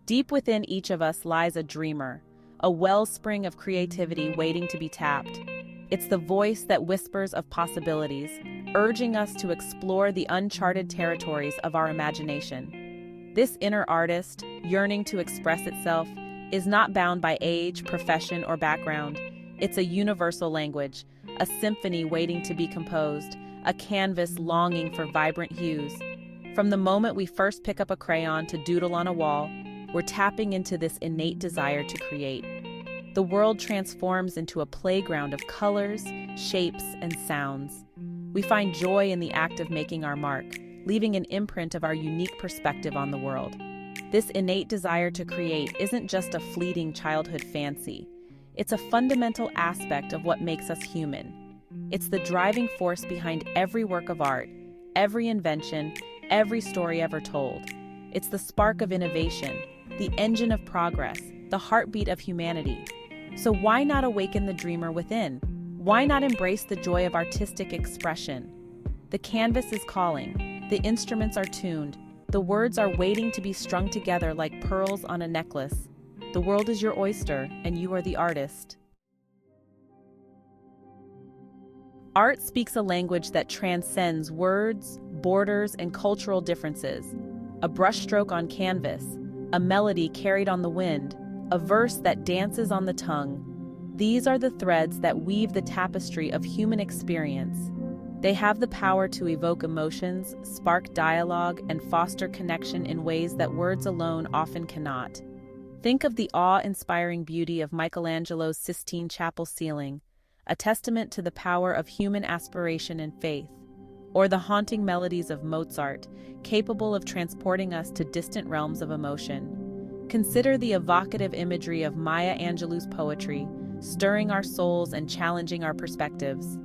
Deep within each of us lies a dreamer, a wellspring of creativity waiting to be tapped. It's the voice that whispers of possibilities, urging us to explore the uncharted territories of our imagination. This inner artist, yearning to express itself, is not bound by age, profession, or background. It's a universal language, a symphony waiting to be composed, a canvas longing for vibrant hues. From the moment we first pick up a crayon to doodle on a wall, we're tapping into this innate desire to create. The world transforms into a playground of colors, shapes, and sounds. We find joy in the act of making our mark, leaving an imprint of our unique perspective on the world. This innate desire to create isn't just a fleeting childhood fancy. It's a fundamental aspect of what makes us human. It's the driving force behind every work of art, every invention, every story ever told. It's the spark of innovation, the engine of progress, the heartbeat of humanity. So why not awaken the dreamer within? Why not embrace the joy of artistic expression? The canvas is calling, the instruments are tuned, the words are waiting to be strung together like pearls on a necklace. The world is your oyster, and you are the artist. Art speaks a language that transcends words, borders, and cultural differences. A brushstroke on canvas, a melody carried on the wind, a verse that dances on the tongue. These are the threads that weave the tapestry of human experience. They have the power to evoke emotions, spark dialogue, and foster connection in ways that words alone often cannot. Think of the awe-inspiring beauty of Michelangelo's Sistine Chapel ceiling, a testament to the power of human aspiration and faith, or the haunting melodies of Mozart, capable of transporting us to distant realms of emotion. Consider the evocative imagery of Maya Angelou's poetry, stirring our souls and challenging our perspectives.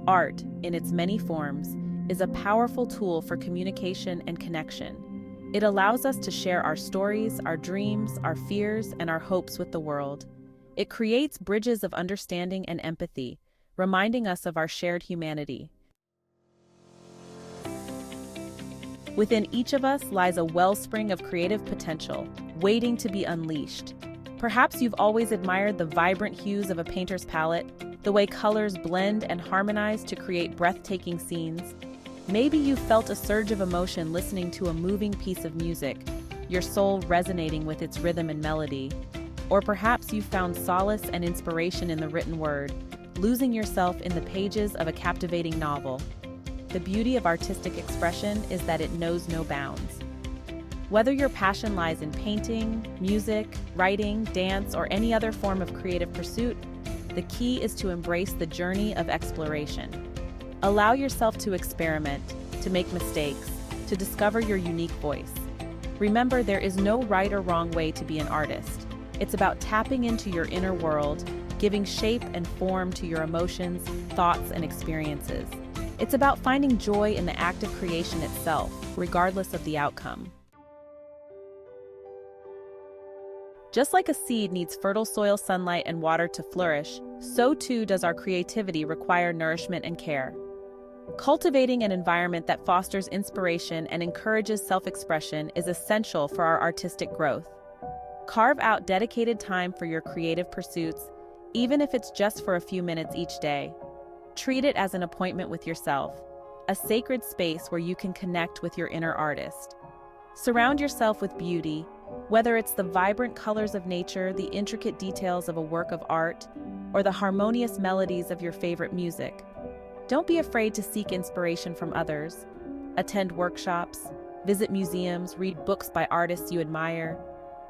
Art, in its many forms, is a powerful tool for communication and connection. It allows us to share our stories, our dreams, our fears, and our hopes with the world. It creates bridges of understanding and empathy, reminding us of our shared humanity. Within each of us lies a wellspring of creative potential, waiting to be unleashed. Perhaps you've always admired the vibrant hues of a painter's palette, the way colors blend and harmonize to create breathtaking scenes. Maybe you felt a surge of emotion listening to a moving piece of music, your soul resonating with its rhythm and melody. Or perhaps you found solace and inspiration in the written word, losing yourself in the pages of a captivating novel. The beauty of artistic expression is that it knows no bounds. Whether your passion lies in painting, music, writing, dance, or any other form of creative pursuit, the key is to embrace the journey of exploration. Allow yourself to experiment, to make mistakes, to discover your unique voice. Remember, there is no right or wrong way to be an artist. It's about tapping into your inner world, giving shape and form to your emotions, thoughts, and experiences. It's about finding joy in the act of creation itself, regardless of the outcome. Just like a seed needs fertile soil, sunlight, and water to flourish, so too does our creativity require nourishment and care. Cultivating an environment that fosters inspiration and encourages self-expression is essential for our artistic growth. Carve out dedicated time for your creative pursuits, even if it's just for a few minutes each day. Treat it as an appointment with yourself, a sacred space where you can connect with your inner artist. Surround yourself with beauty, whether it's the vibrant colors of nature, the intricate details of a work of art, or the harmonious melodies of your favorite music. Don't be afraid to seek inspiration from others. Attend workshops, visit museums, read books by artists you admire.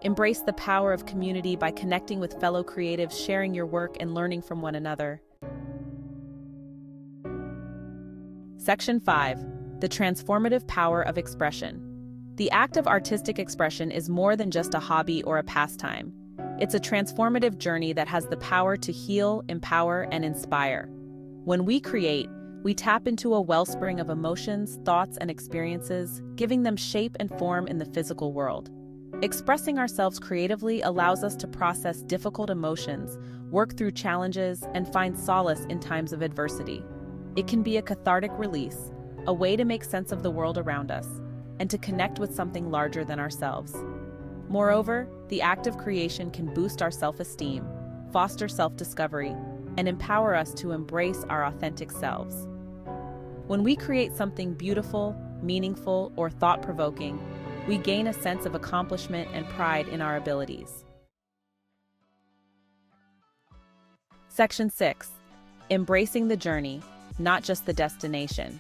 Embrace the power of community by connecting with fellow creatives, sharing your work, and learning from one another. Section 5. The transformative power of expression. The act of artistic expression is more than just a hobby or a pastime. It's a transformative journey that has the power to heal, empower, and inspire. When we create, we tap into a wellspring of emotions, thoughts, and experiences, giving them shape and form in the physical world. Expressing ourselves creatively allows us to process difficult emotions, work through challenges, and find solace in times of adversity. It can be a cathartic release, a way to make sense of the world around us, and to connect with something larger than ourselves. Moreover, the act of creation can boost our self-esteem, foster self-discovery, and empower us to embrace our authentic selves. When we create something beautiful, meaningful, or thought-provoking, we gain a sense of accomplishment and pride in our abilities. Section 6. Embracing the journey, not just the destination.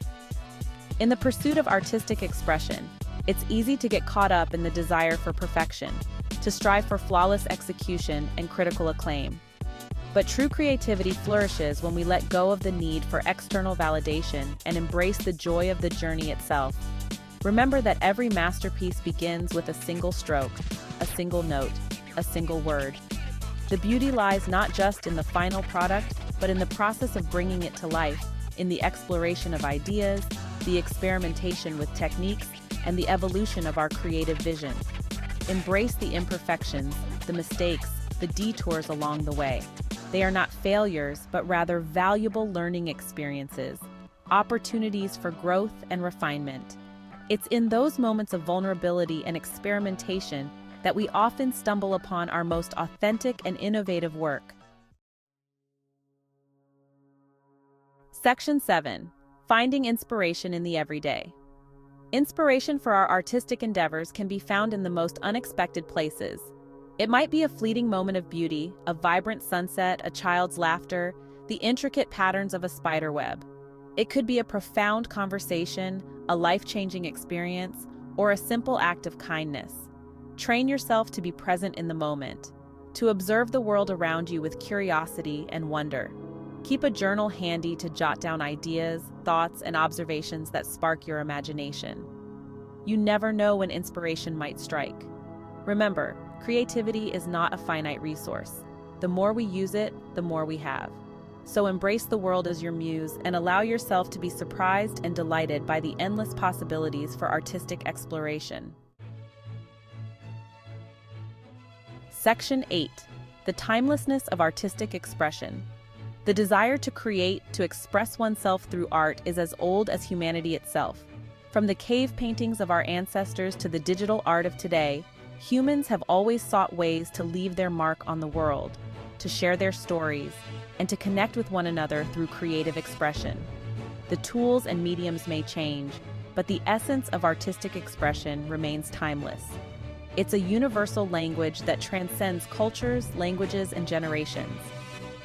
In the pursuit of artistic expression, it's easy to get caught up in the desire for perfection, to strive for flawless execution and critical acclaim. But true creativity flourishes when we let go of the need for external validation and embrace the joy of the journey itself. Remember that every masterpiece begins with a single stroke, a single note, a single word. The beauty lies not just in the final product, but in the process of bringing it to life, in the exploration of ideas, the experimentation with techniques, and the evolution of our creative vision. Embrace the imperfections, the mistakes, the detours along the way. They are not failures, but rather valuable learning experiences, opportunities for growth and refinement. It's in those moments of vulnerability and experimentation that we often stumble upon our most authentic and innovative work. Section 7. Finding inspiration in the everyday. Inspiration for our artistic endeavors can be found in the most unexpected places. It might be a fleeting moment of beauty, a vibrant sunset, a child's laughter, the intricate patterns of a spider web. It could be a profound conversation, a life-changing experience, or a simple act of kindness. Train yourself to be present in the moment, to observe the world around you with curiosity and wonder. Keep a journal handy to jot down ideas, thoughts, and observations that spark your imagination. You never know when inspiration might strike. Remember, creativity is not a finite resource. The more we use it, the more we have. So embrace the world as your muse and allow yourself to be surprised and delighted by the endless possibilities for artistic exploration. Section 8. The timelessness of artistic expression. The desire to create, to express oneself through art is as old as humanity itself. From the cave paintings of our ancestors to the digital art of today, humans have always sought ways to leave their mark on the world, to share their stories, and to connect with one another through creative expression. The tools and mediums may change, but the essence of artistic expression remains timeless. It's a universal language that transcends cultures, languages, and generations.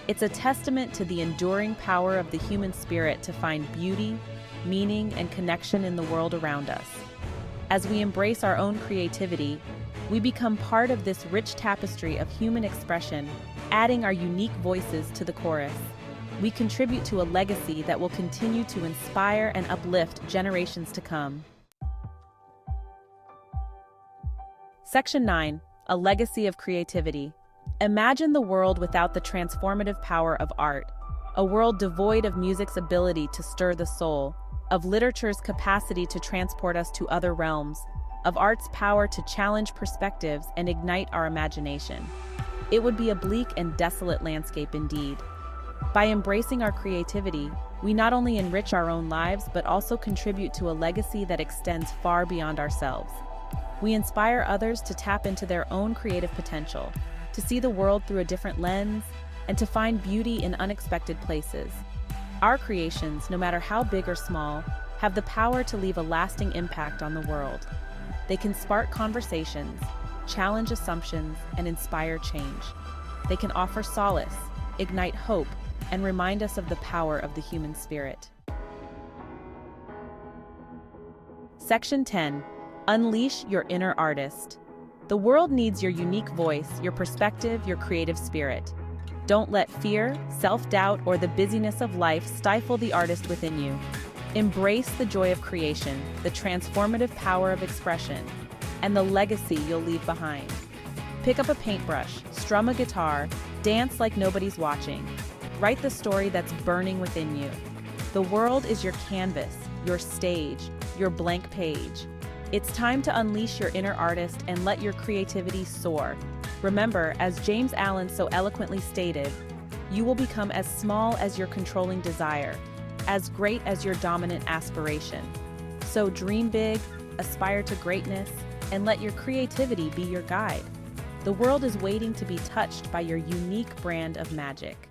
It's a testament to the enduring power of the human spirit to find beauty, meaning, and connection in the world around us. As we embrace our own creativity, we become part of this rich tapestry of human expression, adding our unique voices to the chorus. We contribute to a legacy that will continue to inspire and uplift generations to come. Section 9. A legacy of creativity. Imagine the world without the transformative power of art, a world devoid of music's ability to stir the soul, of literature's capacity to transport us to other realms, of art's power to challenge perspectives and ignite our imagination. It would be a bleak and desolate landscape indeed. By embracing our creativity, we not only enrich our own lives but also contribute to a legacy that extends far beyond ourselves. We inspire others to tap into their own creative potential, to see the world through a different lens, and to find beauty in unexpected places. Our creations, no matter how big or small, have the power to leave a lasting impact on the world. They can spark conversations, challenge assumptions, and inspire change. They can offer solace, ignite hope, and remind us of the power of the human spirit. Section 10. Unleash your inner artist. The world needs your unique voice, your perspective, your creative spirit. Don't let fear, self-doubt, or the busyness of life stifle the artist within you. Embrace the joy of creation, the transformative power of expression, and the legacy you'll leave behind. Pick up a paintbrush, strum a guitar, dance like nobody's watching. Write the story that's burning within you. The world is your canvas, your stage, your blank page. It's time to unleash your inner artist and let your creativity soar. Remember, as James Allen so eloquently stated, you will become as small as your controlling desire, as great as your dominant aspiration. So dream big, aspire to greatness, and let your creativity be your guide. The world is waiting to be touched by your unique brand of magic.